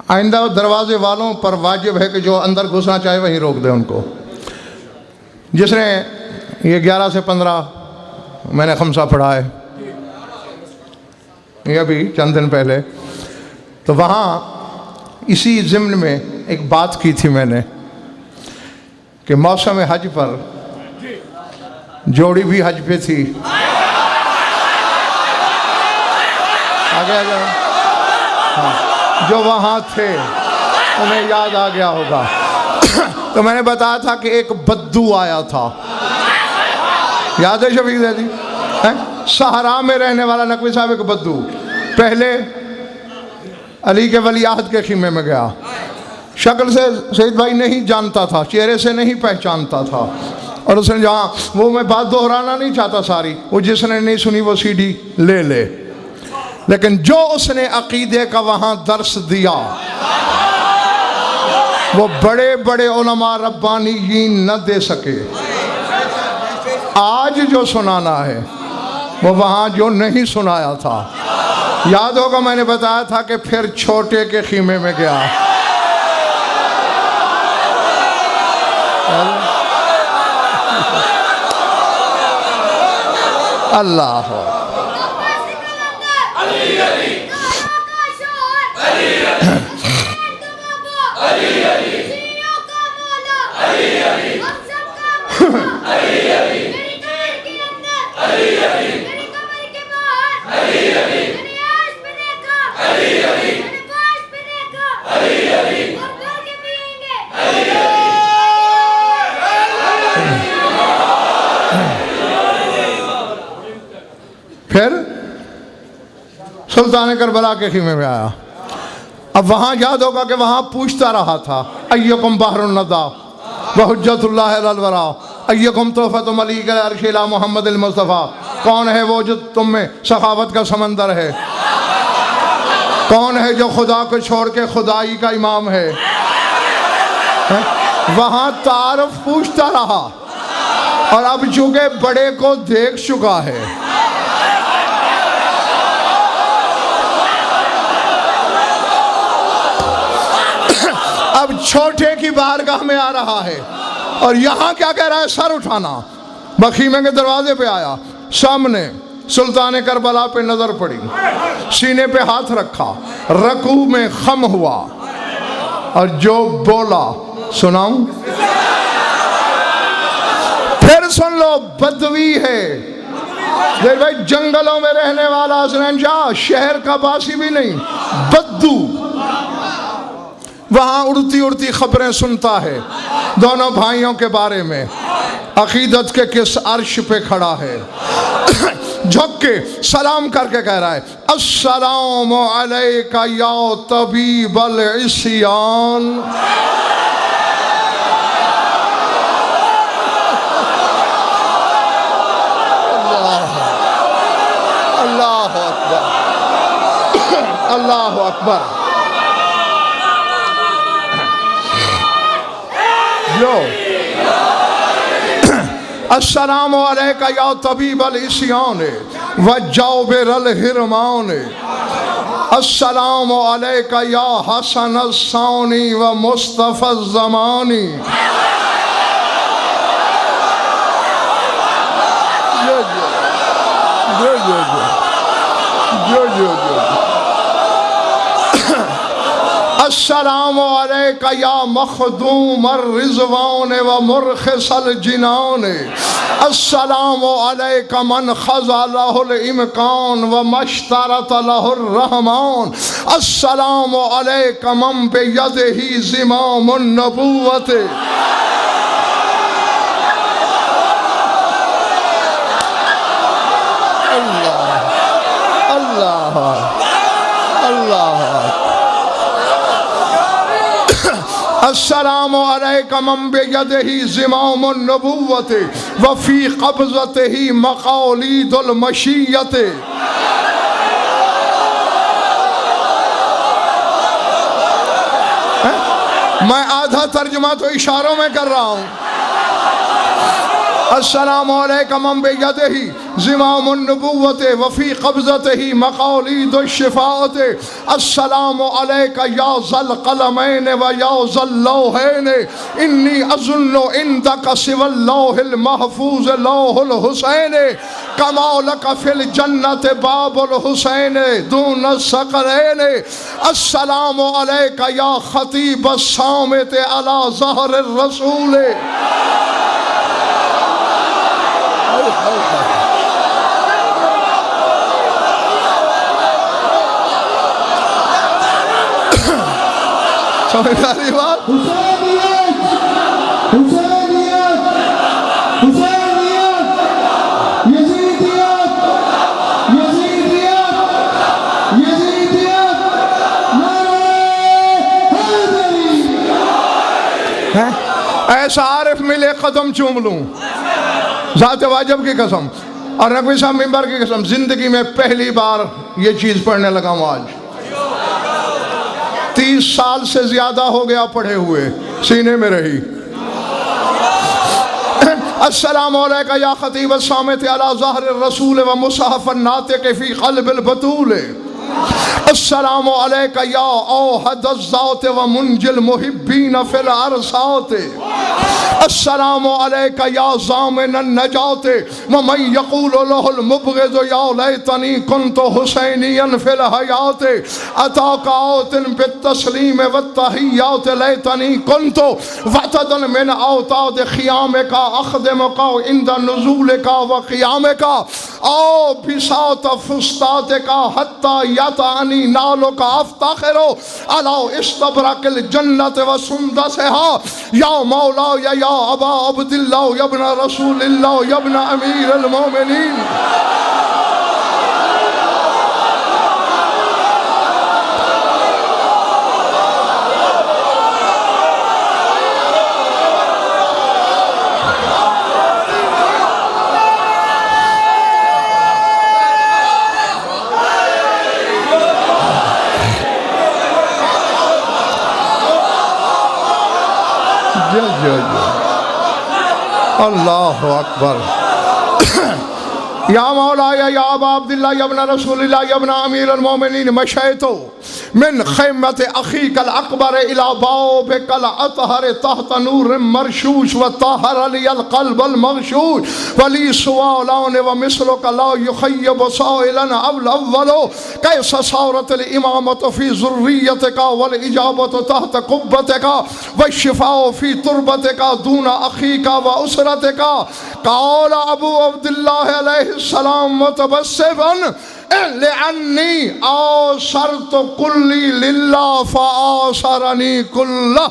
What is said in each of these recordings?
آئندہ دروازے والوں پر واجب ہے کہ جو اندر گھسنا چاہے وہیں روک دیں ان کو. جس نے یہ 11 سے 15 میں نے خمسہ پڑھا ہے یہ ابھی چند دن پہلے، تو وہاں اسی ضمن میں ایک بات کی تھی میں نے کہ موسم حج پر جوڑی بھی حج پہ تھی. آگے ہاں، جو وہاں تھے انہیں یاد آ گیا ہوگا. تو میں نے بتایا تھا کہ ایک بدو آیا تھا، یاد ہے شفیق زیدی؟ صحرا میں رہنے والا نقوی صاحب ایک بدو پہلے علی کے ولی عہد کے خیمے میں گیا. شکل سے سید بھائی نہیں جانتا تھا، چہرے سے نہیں پہچانتا تھا، اور اس نے جہاں وہ میں بات دہرانا نہیں چاہتا ساری، وہ جس نے نہیں سنی وہ سی ڈی لے لے، لیکن جو اس نے عقیدے کا وہاں درس دیا وہ بڑے بڑے علماء ربانیین نہ دے سکے. آج جو سنانا ہے وہ وہاں جو نہیں سنایا تھا. یاد ہوگا میں نے بتایا تھا کہ پھر چھوٹے کے خیمے میں گیا. اللہ پھر سلطان کربلا کے خیمے میں آیا. اب وہاں یاد ہوگا کہ وہاں پوچھتا رہا تھا ایکم بحر الندی وحجت اللہ علی الورا ایکم تحفۃ ملیک العرش الی محمد المصطفیٰ. کون ہے وہ جو تم میں سخاوت کا سمندر ہے؟ کون ہے جو خدا کو چھوڑ کے خدائی کا امام ہے؟ وہاں تعارف پوچھتا رہا، اور اب چونکہ بڑے کو دیکھ چکا ہے اب چھوٹے کی بارگاہ میں آ رہا ہے. اور یہاں کیا کہہ رہا ہے؟ سر اٹھانا. بخیمے کے دروازے پہ آیا، سامنے سلطان کربلا پہ نظر پڑی، سینے پہ ہاتھ رکھا، رکوع میں خم ہوا، اور جو بولا سناؤں؟ پھر سن لو، بدوی ہے دیکھ بھائی، جنگلوں میں رہنے والا حسنین شاہ، شہر کا باسی بھی نہیں، بدو. وہاں اڑتی اڑتی خبریں سنتا ہے دونوں بھائیوں کے بارے میں. عقیدت کے کس عرش پہ کھڑا ہے، جھک کے سلام کر کے کہہ رہا ہے السلام علیکہ یا طبیب العصیان. اللہ اکبر، اللہ اکبر. السلام علیکہ یا طبیب العصیان وجابر الحرمان. السلام علیکہ یا حسن الثانی و مصطفی الزمانی. السلام علیکہ یا مخدوم الرضوان و مرخص الجنان. السلام علیکہ من خضع لہ الامکان و مشترط لہ الرحمن. السلام علیکہ من بیدہ زمام النبوت. اللہ اللہ. السلام علیکہ من بیدہ زمام النبوت وفی قبضتہ مقالید المشیت. میں آدھا ترجمہ تو اشاروں میں کر رہا ہوں. السلام علیکم من بیدہ زمام النبوت وفی قبضتہ مقالید الشفاعت السلام علیک یا ذا القلمین و یا ذا اللوحین انی اظن عندک سوى اللوح المحفوظ لوح الحسین کما لک فی الجنت باب الحسین دون الثقلین السلام علیک یا خطیب الصامت علی ظہر الرسول سمجھ آئی بات؟ حسینیت حسینیت حسینیت یزیدیت یزیدیت یزیدیت نعرہ حیدری ایسا عارف ملے قدم چوم لوں ذات واجب کی قسم اور نقوی صاحب ممبر کی قسم زندگی میں پہلی بار یہ چیز پڑھنے لگا ہوں آج 30 سال سے زیادہ ہو گیا پڑھے ہوئے سینے میں رہی السلام علیکہ یا خطیب الصامت علی ظہر الرسول و مصحف الناطق فی قلب البطول السلام علیکہ یا اوحد الذات و منجی المحبین فی العرصات السلام علیکہ یا ضامن النجات ومن یقول له المبغض یا لیتنی کنت حسینیا فی الحیات اتاک آت بالتسلیم والتحیات لیتنی کنت وعتدا من اوتاد خیامک اخدمک عند نزولک و قیامک او بساط فستاتک حتی یتعنی نالک افتخر علی استبرق الجنت و سندسها یا مولا یا ابا عبداللہ یا ابن رسول اللہ یا ابن امیر المومنین اللہ اکبر یا مولا یا ابا عبداللہ یا ابن رسول اللہ یا ابن امیر المومنین مشیتو من خیمت اخیک الاکبر الى بابک الاطہر تحت نور مرشوش و طاہر لی القلب المغشوش ولی سوالان و مثلک لا یخیب سائلا اول کیسا صورت الامامت فی ذریتک والاجابت تحت قبتک والشفاء فی تربتک دون اخیک و اسرتک قال ابو عبداللہ علیہ السلام متبسبا لعنی آثرت کلی للہ فآثرنی کلہ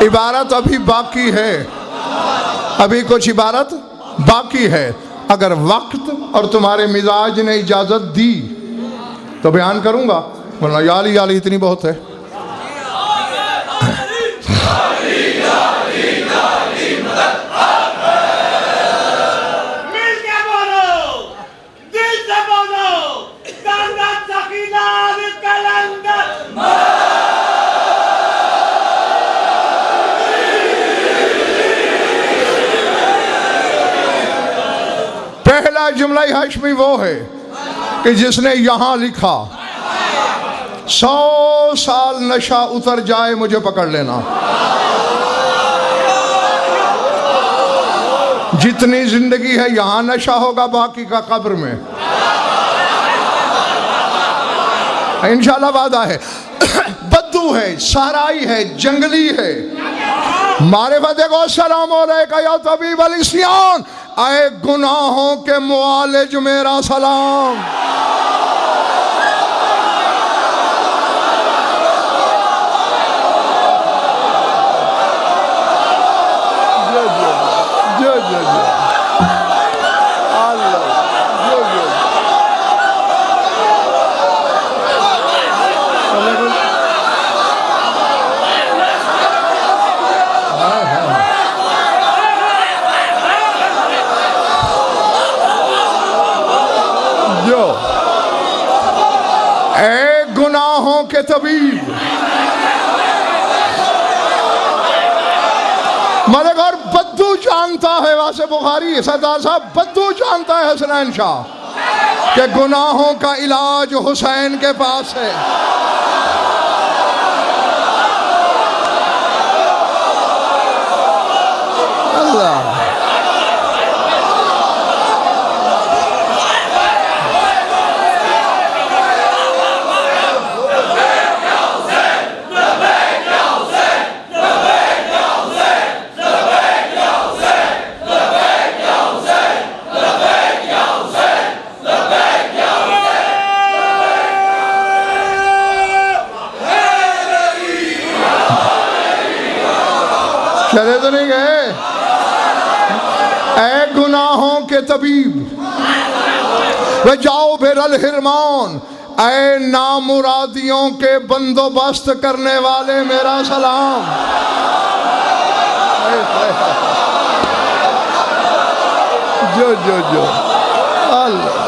عبارت ابھی باقی ہے ابھی کچھ عبارت باقی ہے اگر وقت اور تمہارے مزاج نے اجازت دی تو بیان کروں گا ورنہ یالی یالی اتنی بہت ہے پہلا جملہ ہاشمی وہ ہے کہ جس نے یہاں لکھا 100 سال نشہ اتر جائے مجھے پکڑ لینا جتنی زندگی ہے یہاں نشہ ہوگا باقی کا قبر میں انشاءاللہ وعدہ ہے بدو ہے سہرائی ہے جنگلی ہے معرفت کو السلام علیکہ یا طبیب الاسیان اے گناہوں کے معالج میرا سلام کے طبیب. ملک اور بدو جانتا ہے، واسے بخاری سردار صاحب بدو جانتا ہے حسنین شاہ کہ گناہوں کا علاج حسین کے پاس ہے. اللہ چلے تو نہیں گئے. اے گناہوں کے طبیب وہ جاؤ بھر الحرمان، اے نامرادیوں کے بندوبست کرنے والے میرا سلام. جو اللہ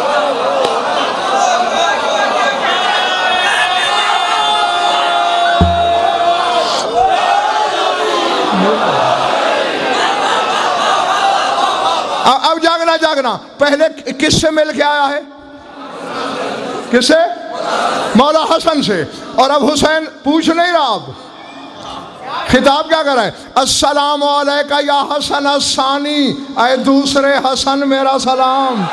اب جاگنا پہلے کس سے مل کے آیا ہے؟ کس سے؟ مولا حسن سے. اور اب حسین پوچھ نہیں رہا، اب خطاب کیا کر رہا ہے؟ السلام علیکہ یا حسن الثانی، اے دوسرے حسن میرا سلام.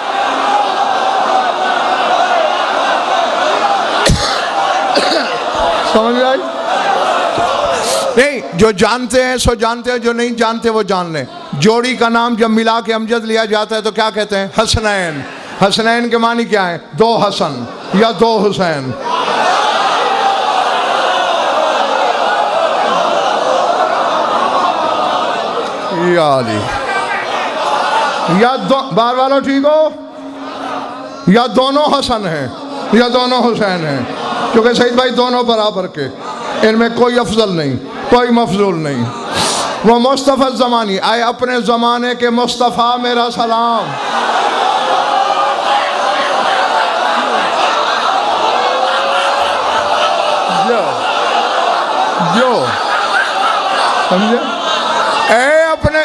سمجھ آئی؟ نہیں، جو جانتے ہیں سو جانتے ہیں، جو نہیں جانتے وہ جان لیں. جوڑی کا نام جب ملا کے امجد لیا جاتا ہے تو کیا کہتے ہیں؟ حسنین. حسنین کے معنی کیا ہیں؟ دو حسن یا دو حسین. یا علی یا بار والو ٹھیک ہو، یا دونوں حسن ہیں یا دونوں حسین ہیں، کیونکہ سعید بھائی دونوں برابر کے، ان میں کوئی افضل نہیں، کوئی مفضول نہیں. وہ مصطفیٰ زمانی، آئے اپنے زمانے کے مصطفیٰ میرا سلام. جو سمجھے؟ اے اپنے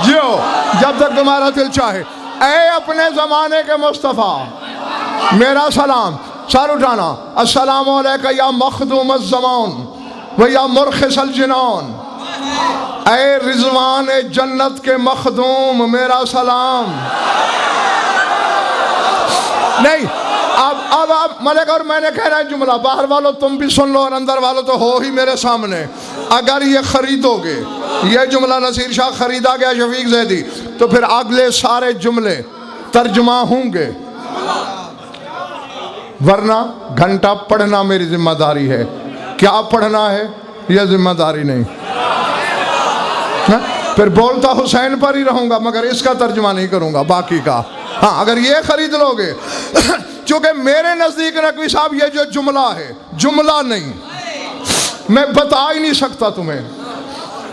جو جب تک تمہارا دل چاہے، اے اپنے زمانے کے مصطفیٰ میرا سلام. سر اٹھانا. السلام علیکہ یا مخدوم الزمان و یا مرخص الجنان، اے رضوان جنت کے مخدوم میرا سلام. نہیں، اب ملک اور میں نے کہہ رہا ہے جملہ، باہر والوں تم بھی سن لو اور اندر والوں تو ہو ہی میرے سامنے. اگر یہ خریدو گے، یہ جملہ نصیر شاہ خریدا گیا شفیق زیدی، تو پھر اگلے سارے جملے ترجمہ ہوں گے. ورنہ گھنٹہ پڑھنا میری ذمہ داری ہے. کیا پڑھنا ہے یہ ذمہ داری نہیں. پھر بولتا حسین پر ہی رہوں گا مگر اس کا ترجمہ نہیں کروں گا باقی کا. ہاں اگر یہ خرید لو گے، چونکہ میرے نزدیک نقوی صاحب یہ جو جملہ ہے، جملہ نہیں، میں بتا ہی نہیں سکتا تمہیں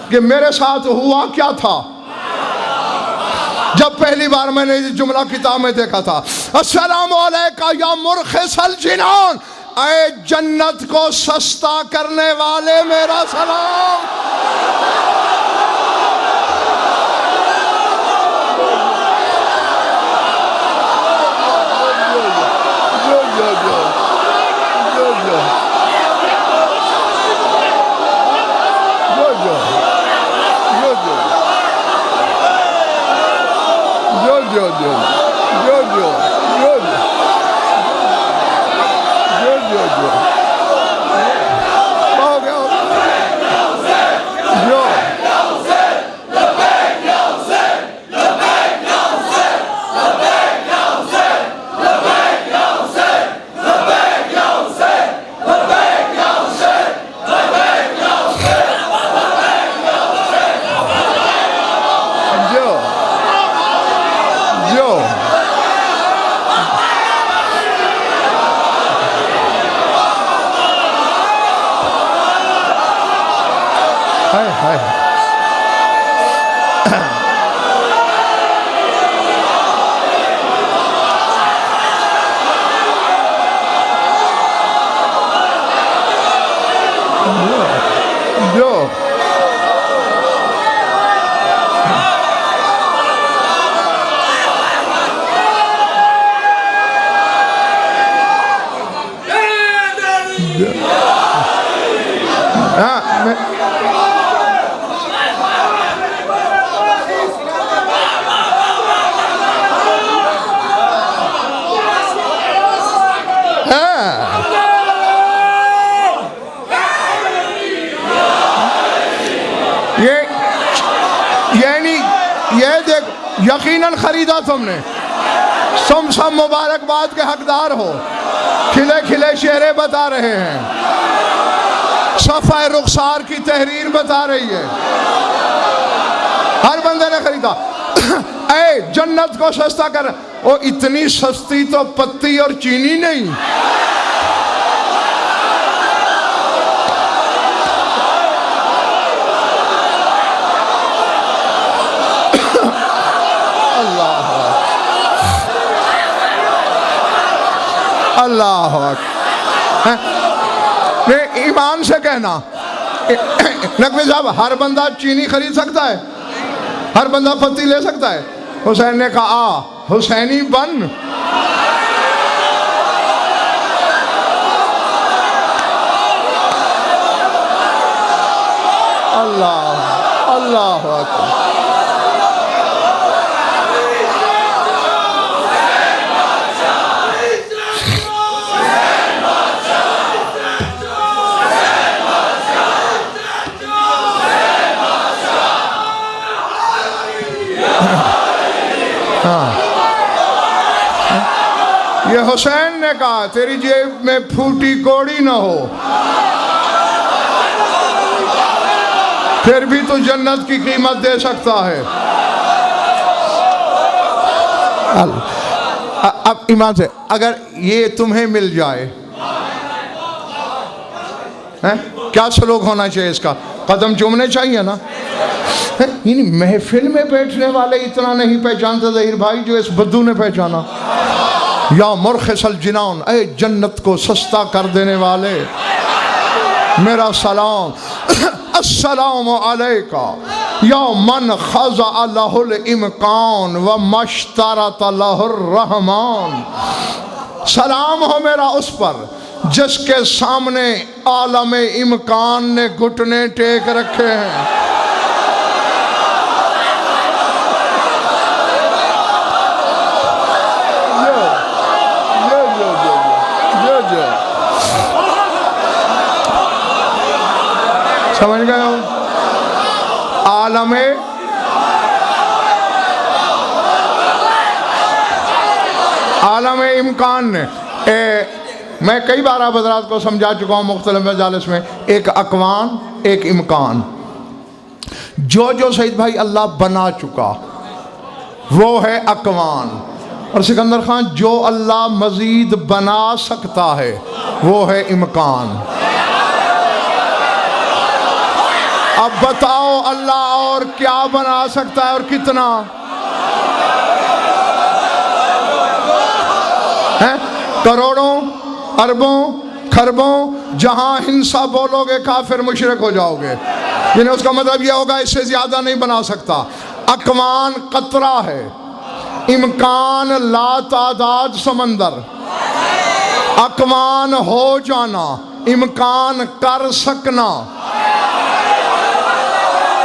کہ میرے ساتھ ہوا کیا تھا جب پہلی بار میں نے یہ جملہ کتاب میں دیکھا تھا. السلام علیکہ یا مرخص الجنان، اے جنت کو سستا کرنے والے میرا سلام. یہ دیکھ یقیناً خریدا تم نے، تم سب مبارکباد کے حقدار ہو، کھلے کھلے شعریں بتا رہے ہیں، صفحہ رخسار کی تحریر بتا رہی ہے، ہر بندے نے خریدا۔ اے جنت کو سستا کر، وہ اتنی سستی تو پتی اور چینی نہیں، اللہ ایمان سے کہنا۔ نقوی صاحب، ہر بندہ چینی خرید سکتا ہے، ہر بندہ پتی لے سکتا ہے؟ حسین نے کہا آ حسینی بن۔ اللہ اللہ اکبر۔ یہ حسین نے کہا تیری جیب میں پھوٹی کوڑی نہ ہو، پھر بھی تو جنت کی قیمت دے سکتا ہے۔ اب ایمان سے اگر یہ تمہیں مل جائے، کیا سلوک ہونا چاہیے اس کا؟ قدم چومنے چاہیے نا۔ یعنی محفل میں بیٹھنے والے اتنا نہیں پہچانتے ظہیر بھائی جو اس بدو نے پہچانا۔ یا مرخص الجنان، اے جنت کو سستا کر دینے والے، میرا سلام۔ السلام علیکہ یا من خضع لہ الامکان ومشترط لہ الرحمن۔ سلام ہو میرا اس پر جس کے سامنے عالم امکان نے گھٹنے ٹیک رکھے ہیں۔ سمجھ گئے ہو؟ عالم امکان نے میں کئی بار آپ حضرات کو سمجھا چکا ہوں مختلف مجالس میں، ایک اکوان ایک امکان۔ جو سعید بھائی اللہ بنا چکا وہ ہے اکوان، اور سکندر خان جو اللہ مزید بنا سکتا ہے وہ ہے امکان۔ اب بتاؤ اللہ اور کیا بنا سکتا ہے اور کتنا؟ کروڑوں اربوں خربوں، جہاں ہنسا بولو گے کافر مشرک ہو جاؤ گے، یعنی اس کا مطلب یہ ہوگا اس سے زیادہ نہیں بنا سکتا۔ اکوان قطرہ ہے، امکان لا تعداد سمندر۔ اکوان ہو جانا، امکان کر سکنا۔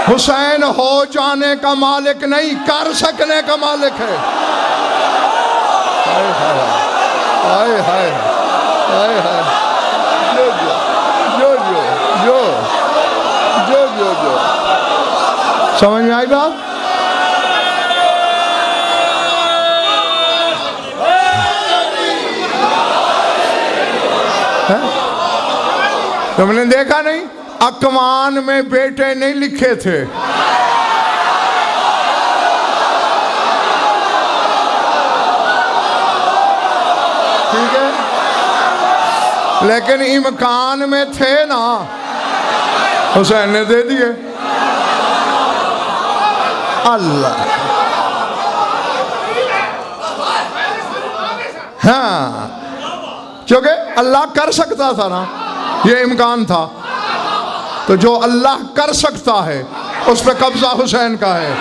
حسین ہو جانے کا مالک نہیں، کر سکنے کا مالک ہے۔ ہائے ہائے ہائے ہائے، جو سمجھ میں آئی بات؟ تم نے دیکھا نہیں؟ اکوان میں بیٹے نہیں لکھے تھے، ٹھیک ہے، لیکن امکان میں تھے نا، حسین نے دے دیے۔ اللہ، ہاں، چونکہ اللہ کر سکتا تھا نا، یہ امکان تھا، تو جو اللہ کر سکتا ہے اس پہ قبضہ حسین کا ہے۔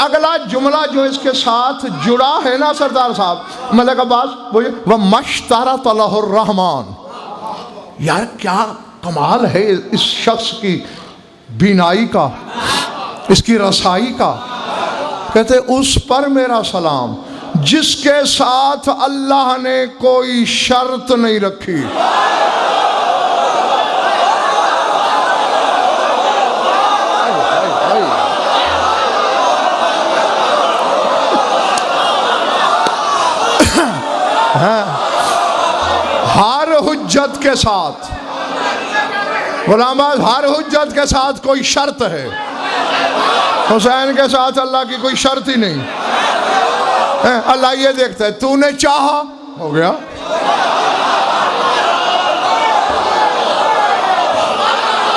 اگلا جملہ جو اس کے ساتھ جڑا ہے نا سردار صاحب ملک عباس وہ وَمَشْتَرَطَ لَهُ الرَّحْمَانُ، یار کیا کمال ہے اس شخص کی بینائی کا، اس کی رسائی کا. کہتے اس پر میرا سلام جس کے ساتھ اللہ نے کوئی شرط نہیں رکھی. ہر حجت کے ساتھ غلام باز، ہر حجت کے ساتھ کوئی شرط ہے. حسین کے ساتھ اللہ کی کوئی شرط ہی نہیں. اللہ یہ دیکھتا ہے تو نے چاہا ہو گیا.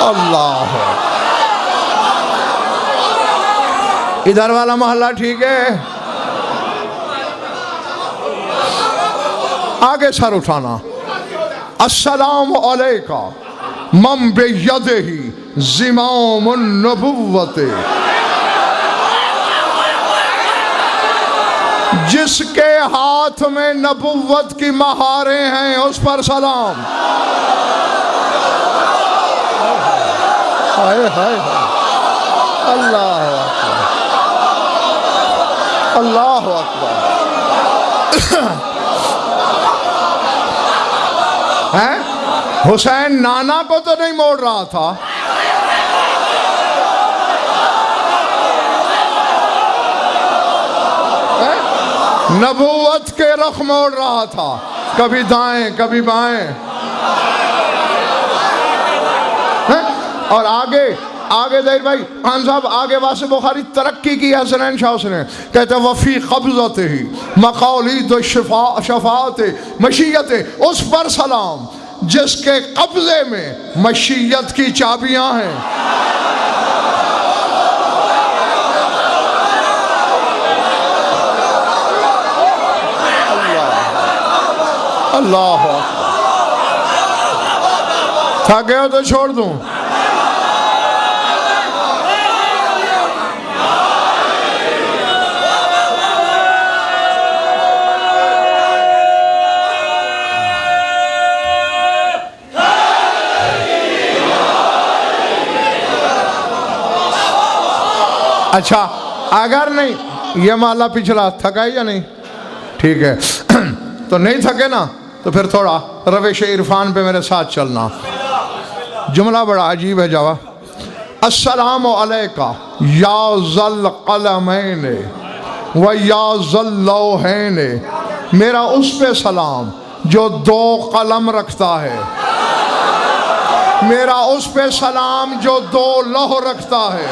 اللہ ادھر والا محلہ ٹھیک ہے. آگے سر اٹھانا. السلام علیکہ من بیدہ زمام النبوت، جس کے ہاتھ میں نبوت کی مہاریں ہیں اس پر سلام. ہائے ہائے اللہ اکبر اللہ اکبر. حسین نانا کو تو نہیں موڑ رہا تھا، نبوت کے رخ موڑ رہا تھا، کبھی دائیں کبھی بائیں. اور آگے دیر بھائی خان صاحب آگے واسے بخاری ترقی کی حسنین شاہ نے کہتے ہیں وفی قبضتے ہی مقالید شفاعت مشیت، اس پر سلام جس کے قبضے میں مشیت کی چابیاں ہیں. اللہ تھک گئے ہو تو چھوڑ دوں. اچھا اگر نہیں یہ محلہ پچھلا تھکا ہے یا نہیں؟ ٹھیک ہے تو نہیں تھکے نا تو پھر تھوڑا روش عرفان پہ میرے ساتھ چلنا. جملہ بڑا عجیب ہے جوا. السلام علیکہ یا ذل قلمین و یا ذل لوحین، میرا اس پہ سلام جو دو قلم رکھتا ہے، میرا اس پہ سلام جو دو لوح رکھتا ہے.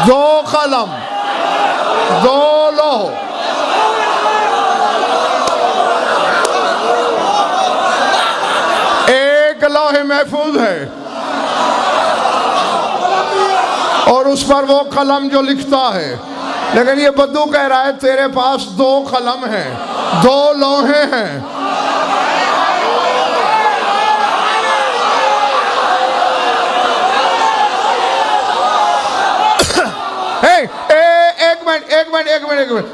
دو قلم دو لوح، ایک لوح محفوظ ہے اور اس پر وہ قلم جو لکھتا ہے. لیکن یہ بدو کہہ رہا ہے تیرے پاس دو قلم ہیں، دو لوحیں ہیں.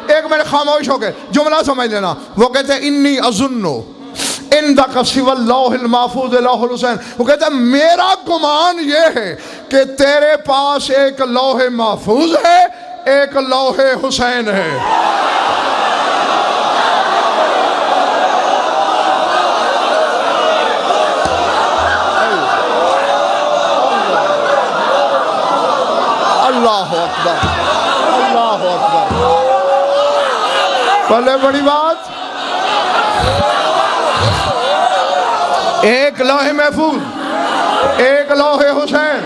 ایک منٹ خاموش ہو گئے جملہ سمجھ لینا. وہ کہتے ہیں انی اظنو عندک سوی اللوح المحفوظ لوح الحسین. وہ کہتے ہیں میرا گمان یہ ہے کہ تیرے پاس ایک لوح محفوظ ہے، ایک لوح حسین ہے. اللہ اکبر اللہ اکبر. بڑے بڑی بات. ایک لوح محفوظ، ایک لوح حسین.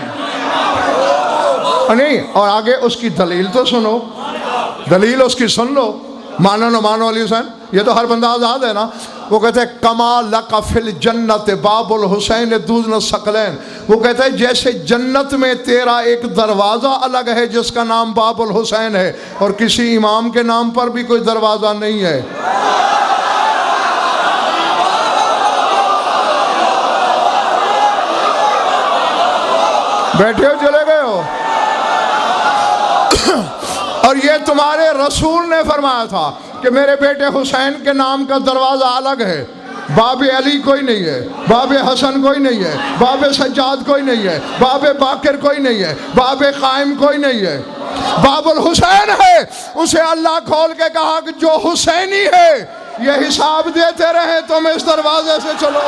نہیں اور آگے اس کی دلیل تو سنو، دلیل اس کی سن لو. مانو نہ مانو علی حسین، یہ تو ہر بندہ آزاد ہے نا. وہ کہتے ہیں کما لک فی الجنت باب الحسین دون الثقلین. وہ کہتے ہیں جیسے جنت میں تیرا ایک دروازہ الگ ہے جس کا نام باب الحسین ہے، اور کسی امام کے نام پر بھی کوئی دروازہ نہیں ہے. بیٹھے ہو چلے گئے ہو؟ اور یہ تمہارے رسول نے فرمایا تھا کہ میرے بیٹے حسین کے نام کا دروازہ الگ ہے، باب علی کوئی نہیں ہے، باب حسن کوئی نہیں ہے، باب سجاد کوئی نہیں ہے، باب باقر کوئی نہیں ہے، باب قائم کوئی نہیں ہے، باب الحسین ہے۔ اسے اللہ کھول کے کہا کہ جو حسینی ہے یہ حساب دیتے رہے، تم اس دروازے سے چلو۔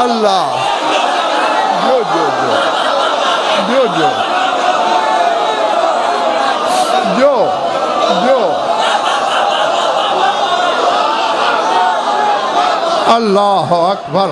اللہ جو اللہ اکبر۔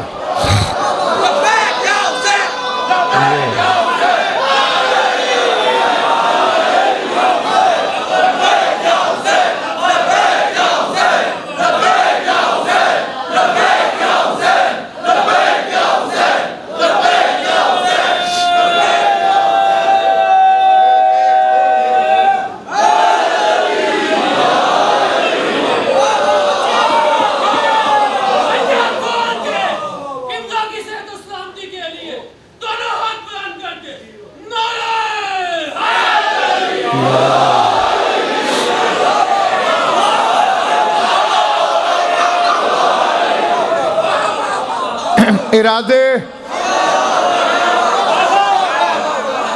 ارادے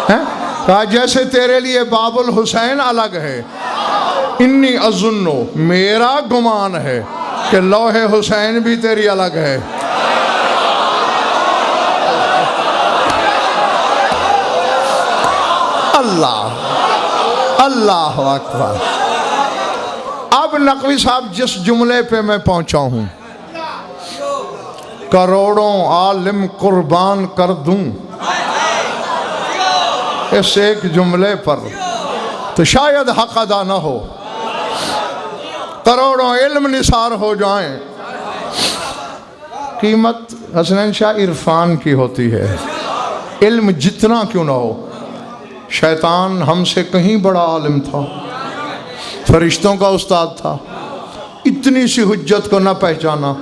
ہیں کہا جیسے تیرے لیے باب الحسین الگ ہے، انی اظنو میرا گمان ہے کہ لوح حسین بھی تیری الگ ہے۔ اللہ اکبر۔ اب نقوی صاحب جس جملے پہ میں پہنچا ہوں، کروڑوں عالم قربان کر دوں اس ایک جملے پر، تو شاید حق ادا نہ ہو، کروڑوں علم نثار ہو جائیں، قیمت حسنین شاہ عرفان کی ہوتی ہے، علم جتنا کیوں نہ ہو۔ شیطان ہم سے کہیں بڑا عالم تھا، فرشتوں کا استاد تھا، اتنی سی حجت کو نہ پہچانا۔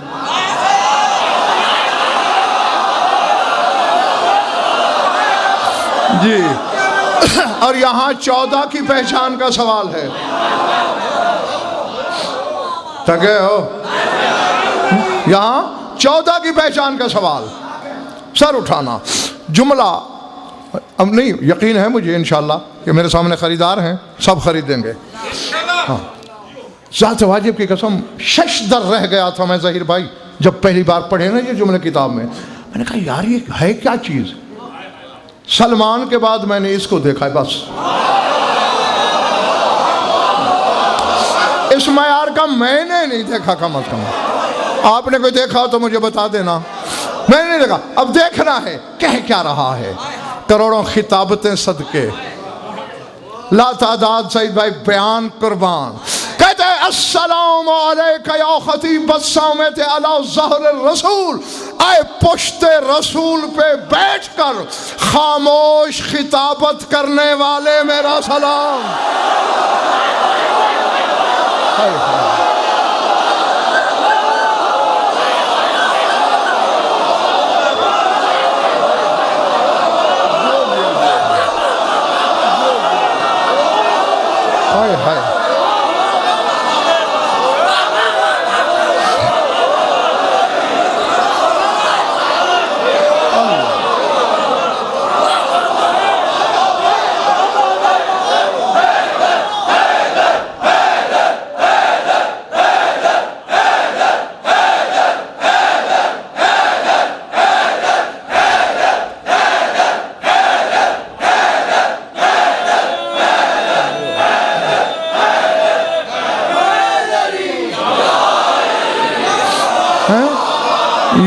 جی اور یہاں 14 کی پہچان کا سوال ہے، تگے ہو؟ یہاں 14 کی پہچان کا سوال، سر اٹھانا۔ جملہ اب نہیں، یقین ہے مجھے انشاءاللہ کہ میرے سامنے خریدار ہیں، سب خریدیں گے۔ ہاں ذات واجب کی قسم شش در رہ گیا تھا میں ظہیر بھائی جب پہلی بار پڑھے نا یہ جملے کتاب میں نے کہا یار یہ ہے کیا چیز۔ سلمان کے بعد میں نے اس کو دیکھا ہے، بس اس معیار کا میں نے نہیں دیکھا، کم از کم آپ نے کوئی دیکھا ہو تو مجھے بتا دینا، میں نے نہیں دیکھا۔ اب دیکھنا ہے کہہ کیا رہا ہے، کروڑوں خطابتیں صدقے، لا تعداد سعید بھائی بیان قربان، کہتے ہیں السلام علیکہ یا خطیب الصامت علی ظہر الرسول، اے پشت رسول پہ بیٹھ کر خاموش خطابت کرنے والے میرا سلام۔ ہائے ہائے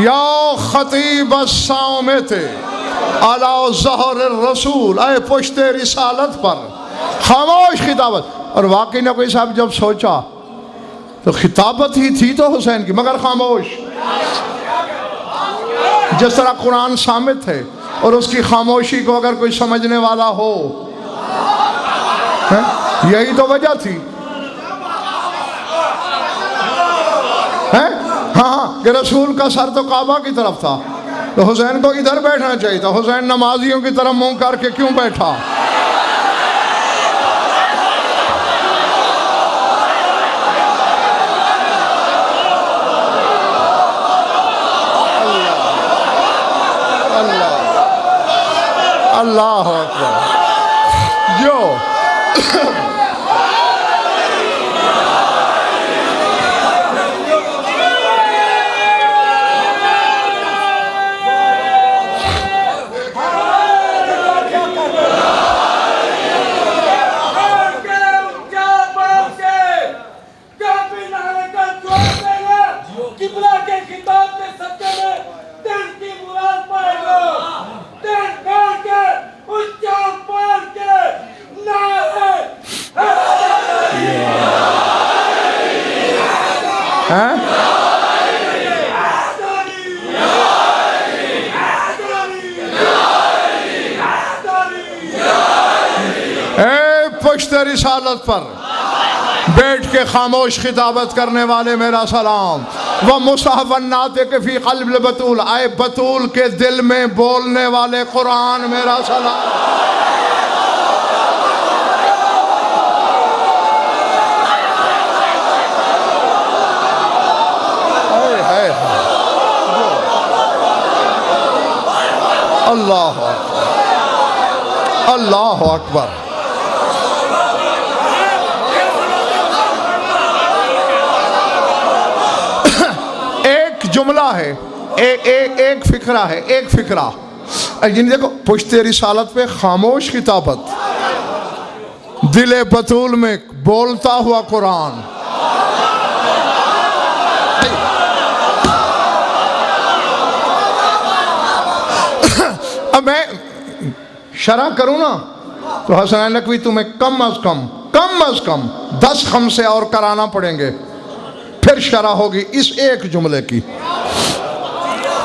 یا خطیب الصامت علی ظہر الرسول، اے پشت رسالت پر خاموش خطابت۔ اور واقعی نقوی صاحب جب سوچا تو خطابت ہی تھی تو حسین کی، مگر خاموش۔ جس طرح قرآن صامت ہے اور اس کی خاموشی کو اگر کوئی سمجھنے والا ہو یہی تو وجہ تھی. ہاں کہ رسول کا سر تو کعبہ کی طرف تھا، تو حسین کو ادھر بیٹھنا چاہیے تھا. حسین نمازیوں کی طرف منہ کر کے کیوں بیٹھا؟ اللہ اکبر. جو پشت رسالت پر بیٹھ کے خاموش خطابت کرنے والے میرا سلام. وہ مصحف الناطق فی قلب البتول، آئے بتول کے دل میں بولنے والے قرآن میرا سلام. اللہ اکبر، اللہ اکبر. ایک جملہ ہے، ایک فکرہ ہے، ایک فکرہ. یعنی دیکھو پشت رسالت پہ خاموش خطابت، دل بطول میں بولتا ہوا قرآن. اب میں شرح کروں نا تو حسنین نقوی تمہیں کم از کم 10 خمسے اور کرانا پڑیں گے، پھر شرح ہوگی اس ایک جملے کی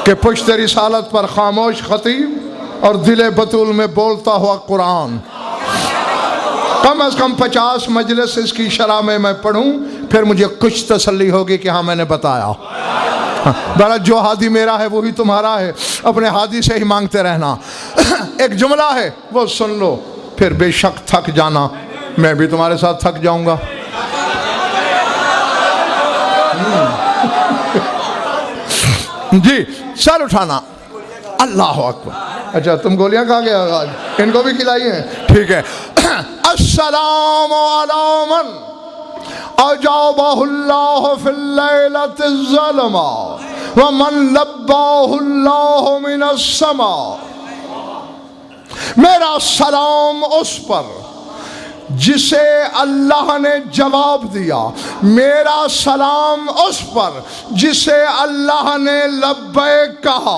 کہ پشت رسالت پر خاموش خطیب اور دل بطول میں بولتا ہوا قرآن. کم از کم 50 مجلس اس کی شرح میں پڑھوں، پھر مجھے کچھ تسلی ہوگی کہ ہاں میں نے بتایا. بڑا جو ہادی میرا ہے وہی تمہارا ہے، اپنے ہادی سے ہی مانگتے رہنا. ایک جملہ ہے وہ سن لو، پھر بے شک تھک جانا، میں بھی تمہارے ساتھ تھک جاؤں گا. جی سر اٹھانا. اللہ اکبر. اچھا تم گولیاں کھا گیا آج؟ ان کو بھی کھلائی ہیں؟ ٹھیک ہے. السلام علی من اجابہ اللہ فی اللیلۃ الظلمہ ومن لباہ اللہ من السماء. میرا سلام اس پر جسے اللہ نے جواب دیا، میرا سلام اس پر جسے اللہ نے لبیک کہا.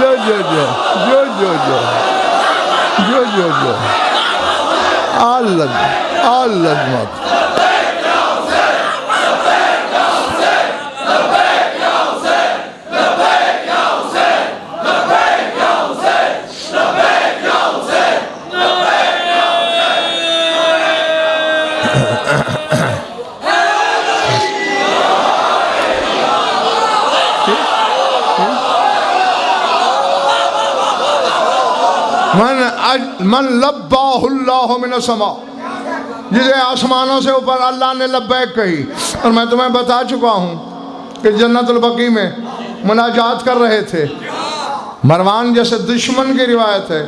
جو اللہ مت. من لباہ اللہ من السماء، جسے آسمانوں سے اوپر اللہ نے لبیک کہی. اور میں تمہیں بتا چکا ہوں کہ جنت البقیع میں مناجات کر رہے تھے. مروان جیسے دشمن کی روایت ہے،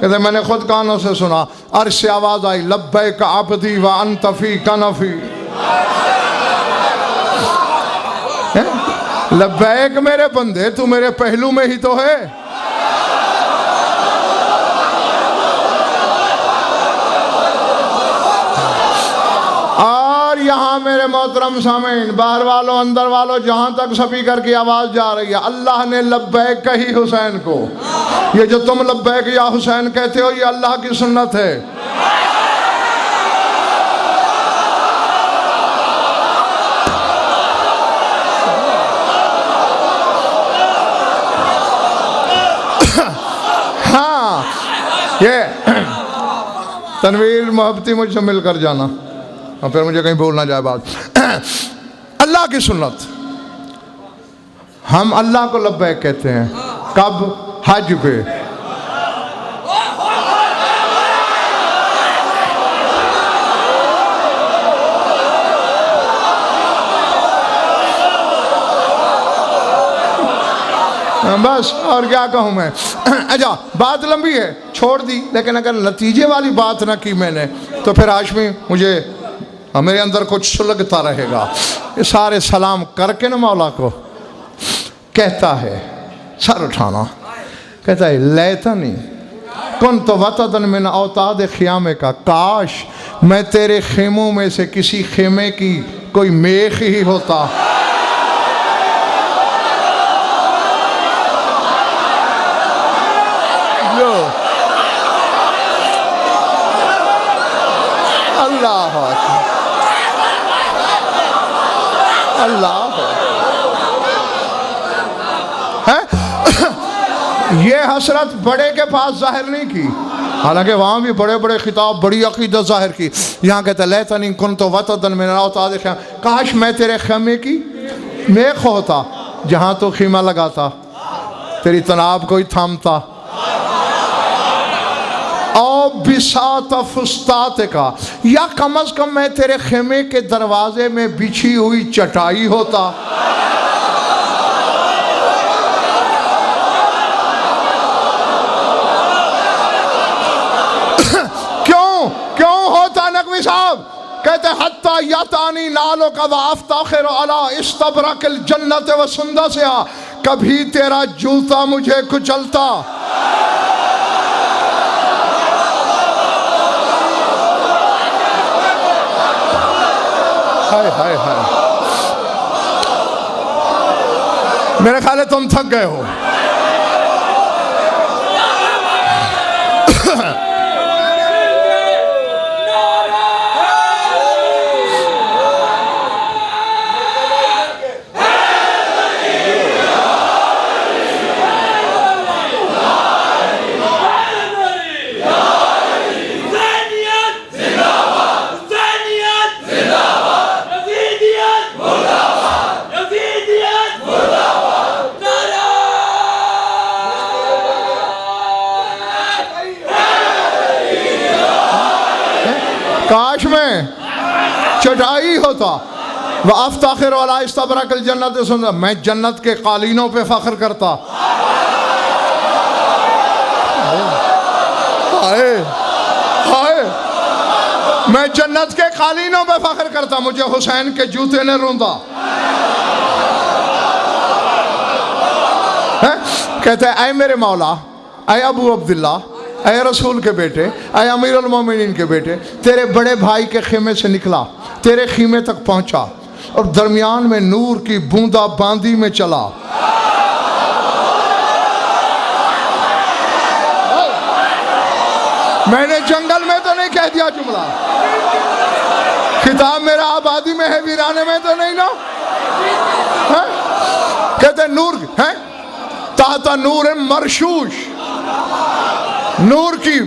کہتے میں نے خود کانوں سے سنا، عرش سے آواز آئی لبیک عبدی وانت فی کنفی. لبیک میرے بندے، تو میرے پہلو میں ہی تو ہے. اور یہاں میرے محترم سامعین، باہر والوں اندر والوں، جہاں تک سپیکر کی آواز جا رہی ہے، اللہ نے لبیک کہی حسین کو. یہ جو تم لبیک یا حسین کہتے ہو، یہ اللہ کی سنت ہے. ہاں یہ تنویر محبتی مجھ سے مل کر جانا اور پھر مجھے کہیں بولنا جائے بات. اللہ کی سنت ہم اللہ کو لبیک کہتے ہیں کب؟ حج پہ. بس اور کیا کہوں میں. اچھا بات لمبی ہے چھوڑ دی، لیکن اگر نتیجے والی بات نہ کی میں نے تو پھر ہاشمی مجھے میرے اندر کچھ سلگتا رہے گا. یہ سارے سلام کر کے نا مولا کو کہتا ہے، سر اٹھانا، کہتا ہے لیتنی کنت وطدا من اوتاد خیامے کا، کاش میں تیرے خیموں میں سے کسی خیمے کی کوئی میخ ہی ہوتا. اللہ اللہ یہ حسرت بڑے کے پاس ظاہر نہیں کی، حالانکہ وہاں بھی بڑے بڑے خطاب، بڑی عقیدت ظاہر کی. یہاں کہتا ہے لیتنی کنت وطدا من اوتاد خیام، کاش میں تیرے خیمے کی میخ ہوتا جہاں تو خیمہ لگاتا، تیری تناب کوئی تھامتا. او بساط فستات کا، یا کم از کم میں تیرے خیمے کے دروازے میں بچھی ہوئی چٹائی ہوتا. کیوں ہوتا نقوی صاحب؟ کہتے حتی یاتانی نالو کا وافتاخر علی استبرق الجنت و سندسیا، کبھی تیرا جوتا مجھے کچلتا. ہائے ہائے ہائے، میرے خیال ہے تم تھک گئے ہو. کاش میں چٹائی ہوتا. وَأَفْتَخِرُ عَلَىٰ اسْتَبْرَقِ الْجَنَّةِ سُنْدَ، میں جنت کے قالینوں پہ فخر کرتا. میں جنت کے قالینوں پہ فخر کرتا، مجھے حسین کے جوتے نے روندا. کہتے ہیں اے میرے مولا، اے ابو عبداللہ، اے رسول کے بیٹے، اے امیر المومنین کے بیٹے، تیرے بڑے بھائی کے خیمے سے نکلا، تیرے خیمے تک پہنچا اور درمیان میں نور کی بوندا باندی میں چلا. میں نے جنگل میں تو نہیں کہہ دیا جملہ، خطاب میرا آبادی میں ہے، ویرانے میں تو نہیں نا. کہتے ہیں نور ہے تحت نور مرشوش، نور کی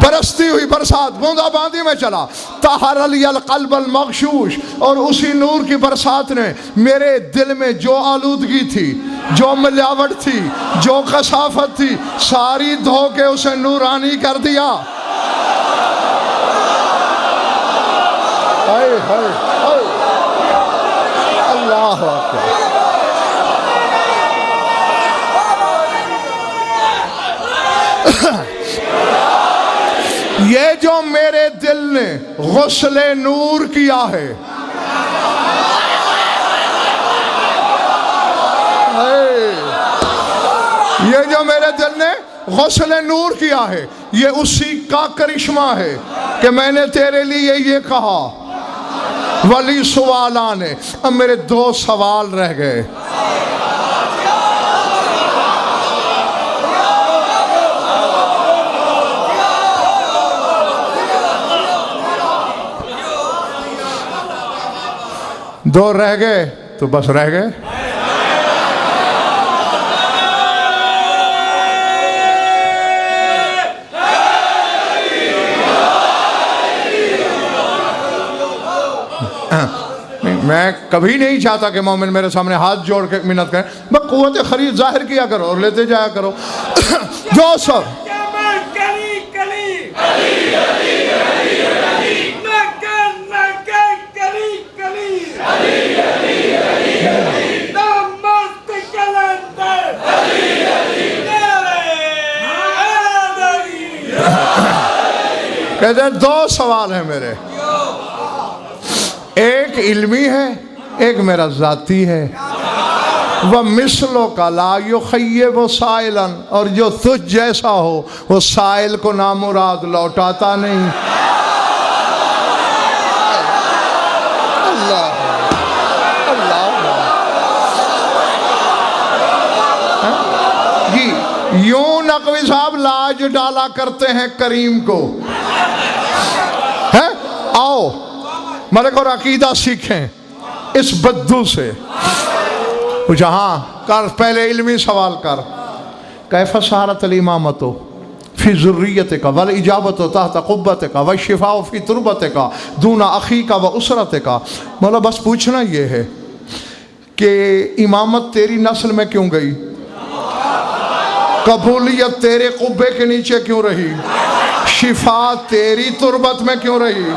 برستی ہوئی برسات بوندا باندی میں چلا. طہر لی القلب المغشوش، اور اسی نور کی برسات نے میرے دل میں جو آلودگی تھی، جو ملاوٹ تھی، جو کثافت تھی، ساری دھو کے اسے نورانی کر دیا. اللہ اکبر. یہ جو میرے دل نے غسل نور کیا ہے، یہ جو میرے دل نے غسل نور کیا ہے، یہ اسی کا کرشمہ ہے کہ میں نے تیرے لیے یہ کہا ولی سوالان. اب میرے 2 سوال رہ گئے. دو رہ گئے تو بس رہ گئے. میں کبھی نہیں چاہتا کہ مومن میرے سامنے ہاتھ جوڑ کے منت کریں، بس قوت خرید ظاہر کیا کرو اور لیتے جایا کرو۔ جو سب کہتے ہیں دو سوال ہیں میرے، ایک علمی ہے، ایک میرا ذاتی ہے۔ وَمِثْلُكَ لَا يُخَيِّبُ سَائِلًا، اور جو تجھ جیسا ہو وہ سائل کو نامراد لوٹاتا نہیں۔ جی یوں نقوی صاحب لاج ڈالا کرتے ہیں کریم کو، ہے آؤ ملک اور عقیدہ سیکھیں اس بدو سے۔ جہاں کر پہلے علمی سوال کر، کیف صارت الامامۃ فی ذریتک والاجابۃ تحت قبتک والشفاء فی تربتک دون اخیک و اسرتک۔ مولا بس پوچھنا یہ ہے کہ امامت تیری نسل میں کیوں گئی، قبولیت تیرے قبے کے نیچے کیوں رہی، شفا تیری تربت میں کیوں رہی؟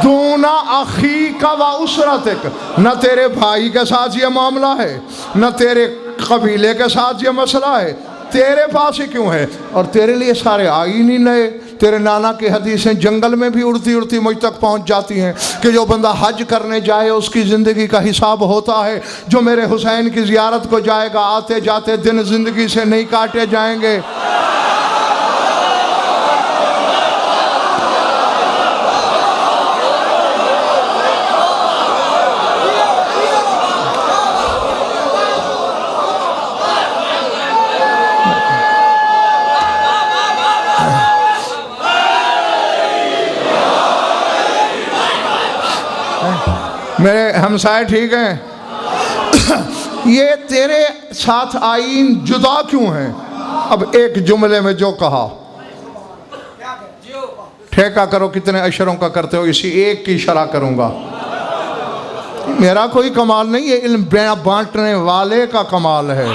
دونا اخیک و اسرتک، نہ تیرے بھائی کے ساتھ یہ معاملہ ہے، نہ تیرے قبیلے کے ساتھ یہ مسئلہ ہے، تیرے پاس ہی کیوں ہے؟ اور تیرے لیے سارے آئین ہی نئے۔ تیرے نانا کی حدیثیں جنگل میں بھی اڑتی اڑتی مجھ تک پہنچ جاتی ہیں کہ جو بندہ حج کرنے جائے اس کی زندگی کا حساب ہوتا ہے، جو میرے حسین کی زیارت کو جائے گا آتے جاتے دن زندگی سے نہیں کاٹے جائیں گے۔ میرے ہمسائے ٹھیک ہیں؟ یہ تیرے ساتھ آئین جدا کیوں ہیں؟ اب ایک جملے میں جو کہا، ٹھیکہ کرو کتنے اشروں کا کرتے ہو، اسی ایک کی شرح کروں گا۔ میرا کوئی کمال نہیں، یہ علم بانٹنے والے کا کمال ہے۔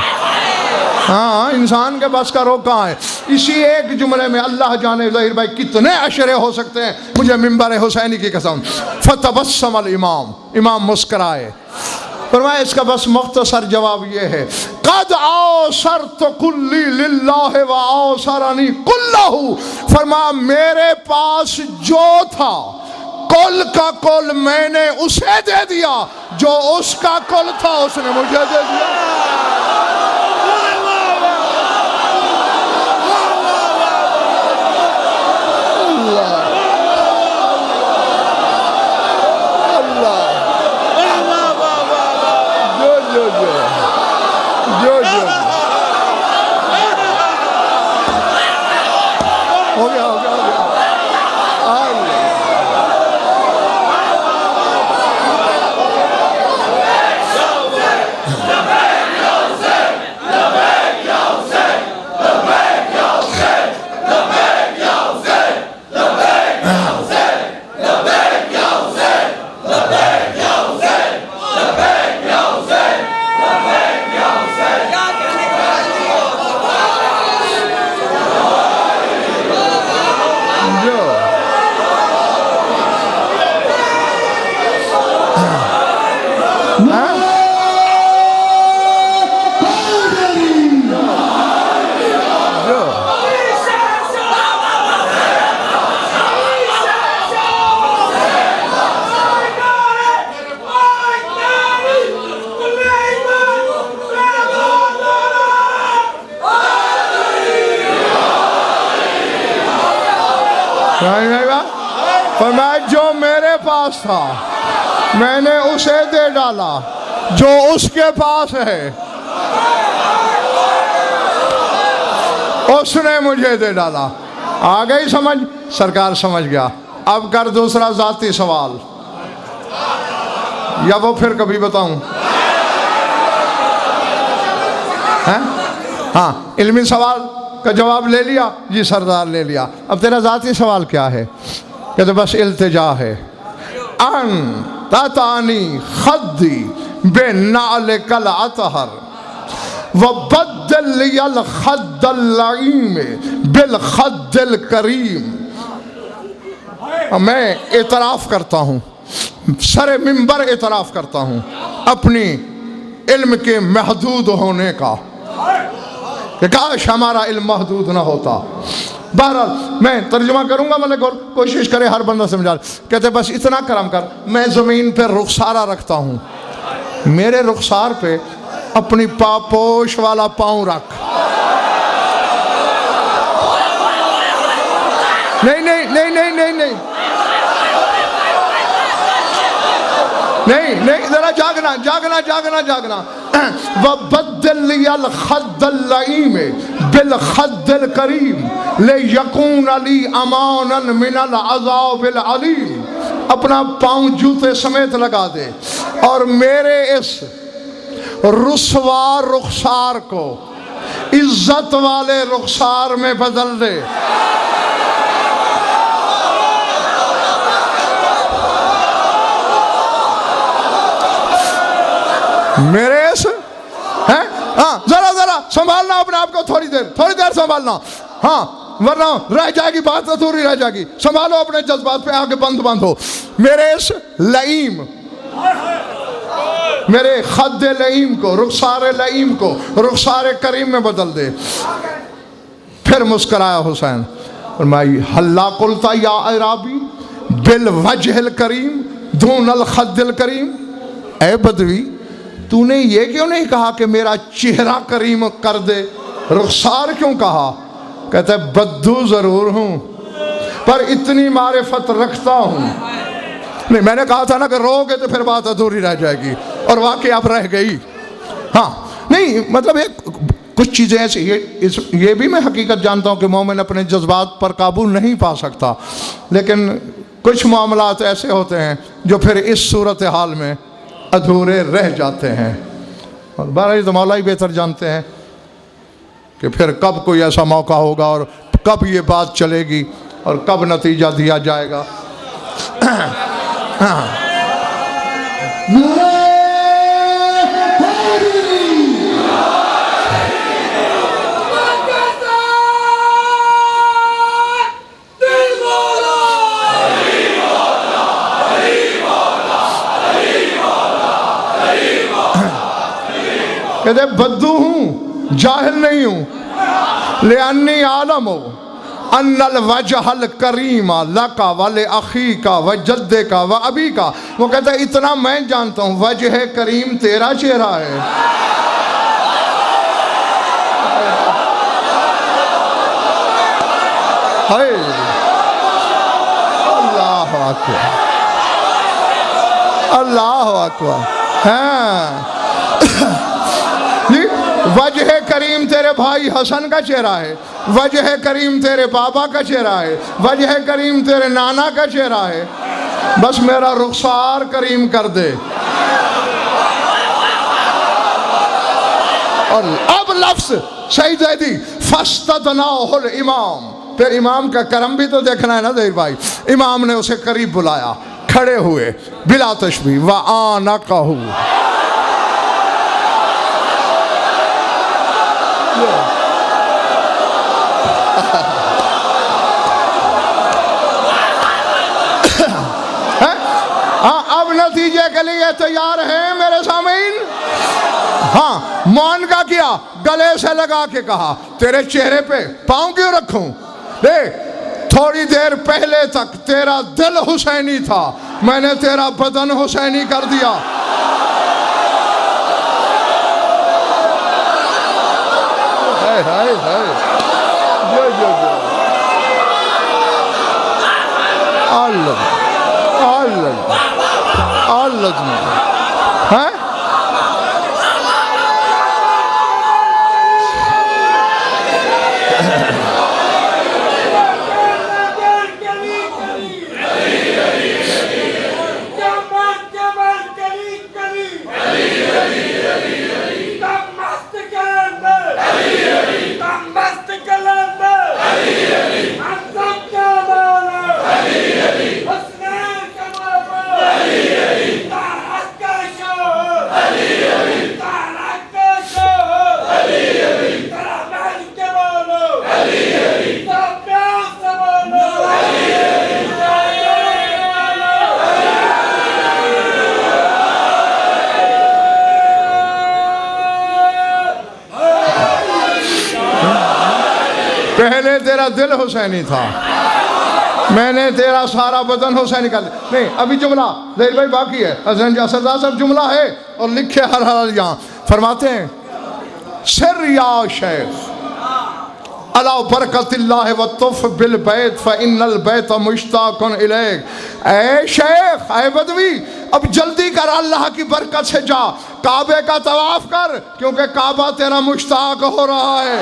ہاں انسان کے بس کا روک کہاں ہے؟ اسی ایک جملے میں اللہ جانے ظاہر بھائی کتنے اشرے ہو سکتے ہیں، مجھے منبر حسینی کی قسم۔ فتبسم الامام، امام مسکرائے، فرمایا اس کا بس مختصر جواب یہ ہے، قد اوسرت کلی للہ و اوسرنی کلہ، فرمایا میرے پاس جو تھا کل کا کل میں نے اسے دے دیا، جو اس کا کل تھا اس نے مجھے دے دیا۔ ہو گیا فرمایا جو میرے پاس تھا میں نے اسے دے ڈالا، جو اس کے پاس ہے اس نے مجھے دے ڈالا۔ آ گئی سمجھ؟ سرکار سمجھ گیا۔ اب کر دوسرا ذاتی سوال، یا وہ پھر کبھی بتاؤں؟ ہاں علمی سوال کا جواب لے لیا جی سردار لے لیا. اب تیرا ذاتی سوال کیا ہے؟ کہتے بس التجا ہے. ان تتانی خدی بے نعلک العطہر وبدل لی الخد اللعیم بالخد الکریم. میں اعتراف کرتا ہوں، سر منبر اعتراف کرتا ہوں اپنی علم کے محدود ہونے کا کہ کاش ہمارا علم محدود نہ ہوتا. بہرحال میں ترجمہ کروں گا، ملک اور کوشش کرے ہر بندہ سمجھا. کہتے بس اتنا کرم کر، میں زمین پہ رخسارہ رکھتا ہوں، میرے رخسار پہ اپنی پاپوش والا پاؤں رکھ. نہیں نہیں نہیں نہیں نہیں نہیں نہیں نہیں ذرا جاگنا جاگنا جاگنا جاگنا. وَبَدِّلْ لِيَ الْخَدَّ اللَّئِيمِ بِالْخَدِّ الْكَرِيمِ لِيَكُونَ لِي أَمَانًا مِنَ الْعَذَابِ الْعَلِيمِ. اپنا پاؤں جوتے سمیت لگا دے اور میرے اس رسوا رخسار کو عزت والے رخسار میں بدل دے. میرے اس ہیں ہاں ذرا ذرا سنبھالنا اپنے آپ کو، تھوڑی دیر سنبھالنا. ہاں ورنہ رہ جائے گی بات، ادھوری رہ جائے گی. سنبھالو اپنے جذبات پہ آگے بند ہو. میرے اس لئیم، میرے خد لئیم کو، رخسار لئیم کو رخسار کریم میں بدل دے. پھر مسکرایا حسین فرمائی حلا قلتا یا عرابی بالوجہ الکریم دون الخد الکریم. اے بدوی تو نے یہ کیوں نہیں کہا کہ میرا چہرہ کریم کر دے، رخسار کیوں کہا؟ کہتا ہے بدو ضرور ہوں پر اتنی معرفت رکھتا ہوں. نہیں میں نے کہا تھا نا کہ رو گے تو پھر بات ادھوری رہ جائے گی، اور واقعی اب رہ گئی. ہاں نہیں مطلب کچھ چیزیں ایسی، یہ بھی میں حقیقت جانتا ہوں کہ مومن اپنے جذبات پر قابو نہیں پا سکتا، لیکن کچھ معاملات ایسے ہوتے ہیں جو پھر اس صورتحال میں ادھورے رہ جاتے ہیں. اور بہرحال تو مولا ہی بہتر جانتے ہیں کہ پھر کب کوئی ایسا موقع ہوگا اور کب یہ بات چلے گی اور کب نتیجہ دیا جائے گا. کہتے بدو ہوں، جاہل نہیں ہوں. لِأَنِّي عَالَمُ أَنَّ الْوَجْهَ الْكَرِيمَ لَكَ وَلِأَخِيكَ وَجَدِّكَ وَأَبِيكَ. وہ کہتا ہے اتنا میں جانتا ہوں وجہ کریم تیرا چہرہ ہے. اللہ اکبر اللہ اکبر. ہاں وجہ کریم تیرے بھائی حسن کا چہرہ ہے، وجہ کریم تیرے بابا کا چہرہ ہے، وجہ کریم تیرے نانا کا چہرہ ہے. بس میرا رخسار کریم کر دے. اور اب لفظ سعید زیدی فَاسْتَدْنَاهُ الْإِمَامِ. پھر امام کا کرم بھی تو دیکھنا ہے نا ظہیر بھائی. امام نے اسے قریب بلایا، کھڑے ہوئے بلا تشبیہ وَآنَقَهُ. اب نتیجے کے لیے تیار ہیں میرے سامعین؟ ہاں مان کا کیا، گلے سے لگا کے کہا تیرے چہرے پہ پاؤں کیوں رکھوں؟ دیکھ تھوڑی دیر پہلے تک تیرا دل حسینی تھا، میں نے تیرا بدن حسینی کر دیا. Ali تیرا دل حسینی تھا، میں نے تیرا سارا بدن حسینی کر دیا. نہیں ابھی جملہ ظہیر بھائی باقی ہے. حسین جی سردار صاحب جملہ ہے اور لکھے ہر یہاں فرماتے ہیں سر یا شیخ علی برکت اللہ وطف بالبیت فإن البیت مشتاق الیک. اے شیخ اے بدوی اب جلدی کر، اللہ کی برکت سے جا کعبے کا طواف کر کیونکہ کعبہ تیرا مشتاق ہو رہا ہے.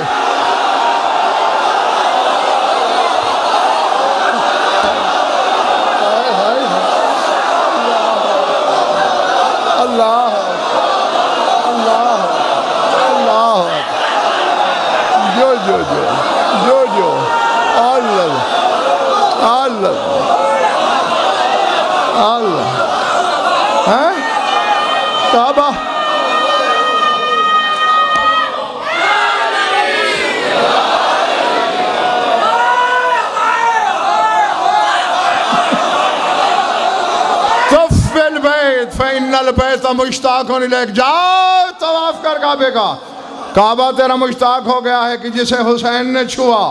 اللہ اللہ اللہ جو اللہ اللہ اللہ کعبہ طف بالبیت فإن البیت مشتاق الیک. جاؤ طواف کر کعبے کا، کعبہ تیرا مشتاق ہو گیا ہے کہ جسے حسین نے چھوا.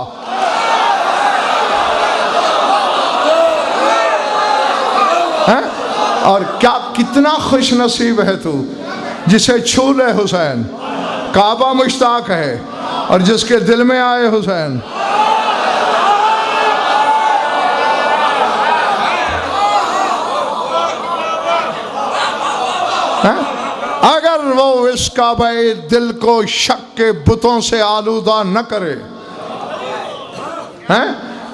اور کیا کتنا خوش نصیب ہے تو جسے چھو لے حسین. کعبہ مشتاق ہے اور جس کے دل میں آئے حسین. اگر وہ اس کعبہ دل کو شک کے بتوں سے آلودہ نہ کرے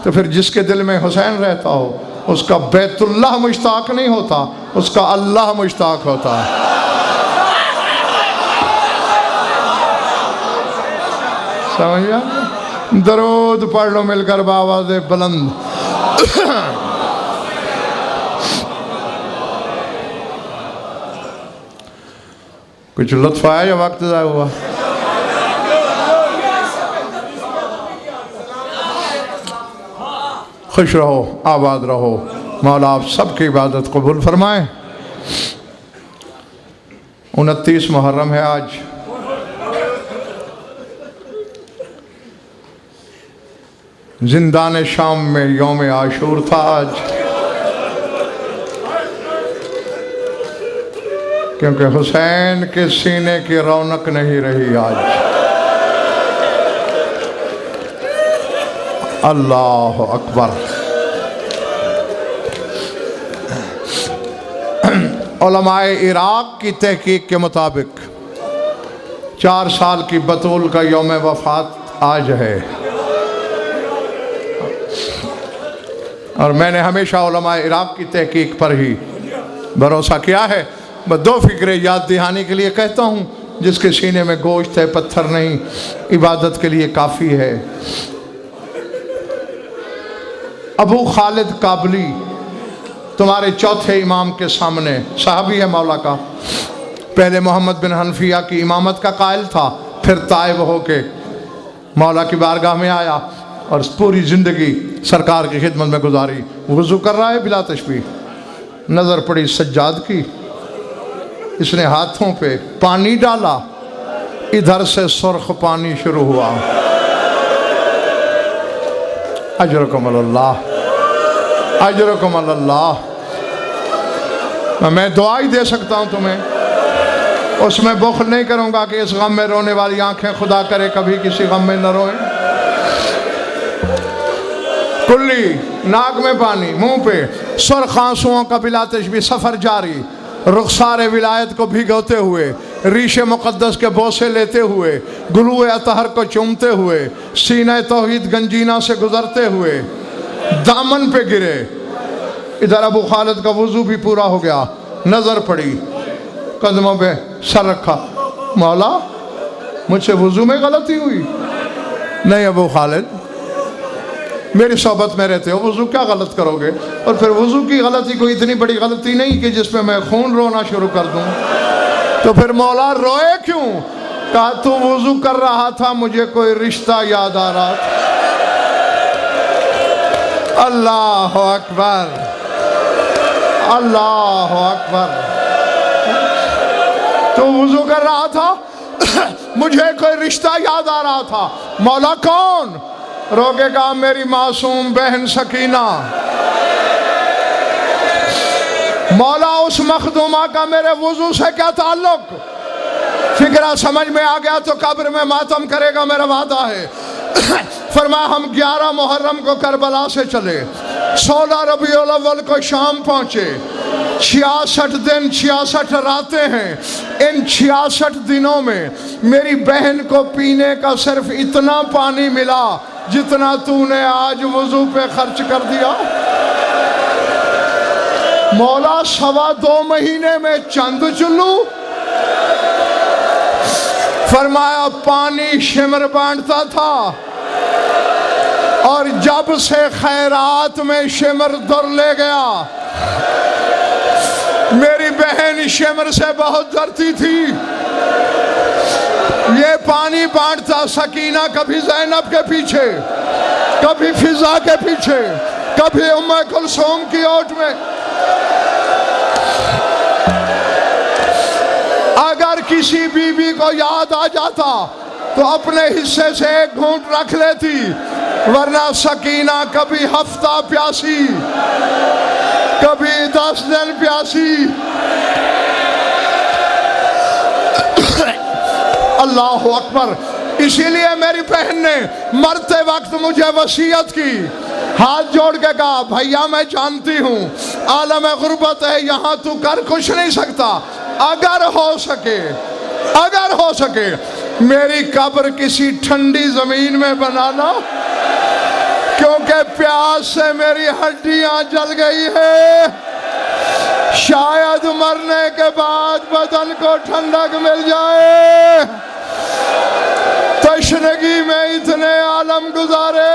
تو پھر جس کے دل میں حسین رہتا ہو اس کا بیت اللہ مشتاق نہیں ہوتا، اس کا اللہ مشتاق ہوتا ہے. سمجھا؟ درود پڑھ لو مل کر بآواز بلند. کچھ لطف آیا یا وقت ضائع ہوا؟ خوش رہو، آباد رہو. مولا آپ سب کی عبادت قبول فرمائیں. 29 محرم ہے آج. زندان شام میں یوم عاشور تھا آج، کیونکہ حسین کے سینے کی رونق نہیں رہی آج. اللہ اکبر. علماء عراق کی تحقیق کے مطابق 4 سال کی بطول کا یوم وفات آج ہے، اور میں نے ہمیشہ علماء عراق کی تحقیق پر ہی بھروسہ کیا ہے. بس 2 فکریں یاد دہانی کے لیے کہتا ہوں. جس کے سینے میں گوشت ہے پتھر نہیں، عبادت کے لیے کافی ہے. ابو خالد کابلی تمہارے چوتھے امام کے سامنے صحابی ہے مولا کا، پہلے محمد بن حنفیہ کی امامت کا قائل تھا، پھر تائب ہو کے مولا کی بارگاہ میں آیا اور پوری زندگی سرکار کی خدمت میں گزاری. وضو کر رہا ہے بلا تشبیہ، نظر پڑی سجاد کی، اس نے ہاتھوں پہ پانی ڈالا، ادھر سے سرخ پانی شروع ہوا. اجرکم اللہ، اجرکم اللہ. میں دعا ہی دے سکتا ہوں تمہیں، اس میں بخل نہیں کروں گا کہ اس غم میں رونے والی آنکھیں خدا کرے کبھی کسی غم میں نہ روئیں. کلی ناک میں پانی، منہ پہ سرخ آنسوؤں کا بلا تشبیہ سفر جاری، رخسار ولایت کو بھگوتے ہوئے، ریش مقدس کے بوسے لیتے ہوئے، گلو اطہر کو چومتے ہوئے، سینہ توحید گنجینہ سے گزرتے ہوئے دامن پہ گرے. ادھر ابو خالد کا وضو بھی پورا ہو گیا، نظر پڑی، قدموں پہ سر رکھا. مولا مجھ سے وضو میں غلطی ہوئی؟ نہیں ابو خالد، میری صحبت میں رہتے ہو، وضو کیا غلط کرو گے؟ اور پھر وضو کی غلطی کوئی اتنی بڑی غلطی نہیں کہ جس پہ میں خون رونا شروع کر دوں. تو پھر مولا روئے کیوں؟ کہا تو وضو کر رہا تھا، مجھے کوئی رشتہ یاد آ رہا تھا. اللہ اکبر، اللہ اکبر. تو وضو کر رہا تھا، مجھے کوئی رشتہ یاد آ رہا تھا. مولا کون؟ روکے گا میری معصوم بہن سکینہ. مولا اس مخدومہ کا میرے وضو سے کیا تعلق؟ فکرہ سمجھ میں آ گیا تو قبر میں ماتم کرے گا، میرا وعدہ ہے. فرمایا ہم 11 محرم کو کربلا سے چلے، 16 ربیع الاول کو شام پہنچے. 66 دن 66 راتیں ہیں. ان 66 دنوں میں میری بہن کو پینے کا صرف اتنا پانی ملا جتنا تو نے آج وضو پہ خرچ کر دیا. مولا 2.25 مہینے میں چند چلو. فرمایا پانی شمر بانٹتا تھا، اور جب سے خیرات میں شمر در لے گیا. میری بہن شمر سے بہت ڈرتی تھی. یہ پانی بانٹتا سکینہ کبھی زینب کے پیچھے، کبھی فضا کے پیچھے، کبھی ام کلثوم کی اوٹ میں. اگر کسی بی بی کو یاد آ جاتا تو اپنے حصے سے ایک گھونٹ رکھ لیتی، ورنہ سکینہ کبھی ہفتہ پیاسی، کبھی 10 دن پیاسی. اللہ اکبر. اسی لیے میری بہن نے مرتے وقت مجھے وصیت کی، ہاتھ جوڑ کے کہا بھیا میں جانتی ہوں عالم غربت ہے، یہاں تو کر کچھ نہیں سکتا، اگر ہو سکے میری قبر کسی ٹھنڈی زمین میں بنانا، کیونکہ پیاس سے میری ہڈیاں جل گئی ہے. شاید مرنے کے بعد بدن کو ٹھنڈک مل جائے. تشنگی میں اتنے عالم گزارے.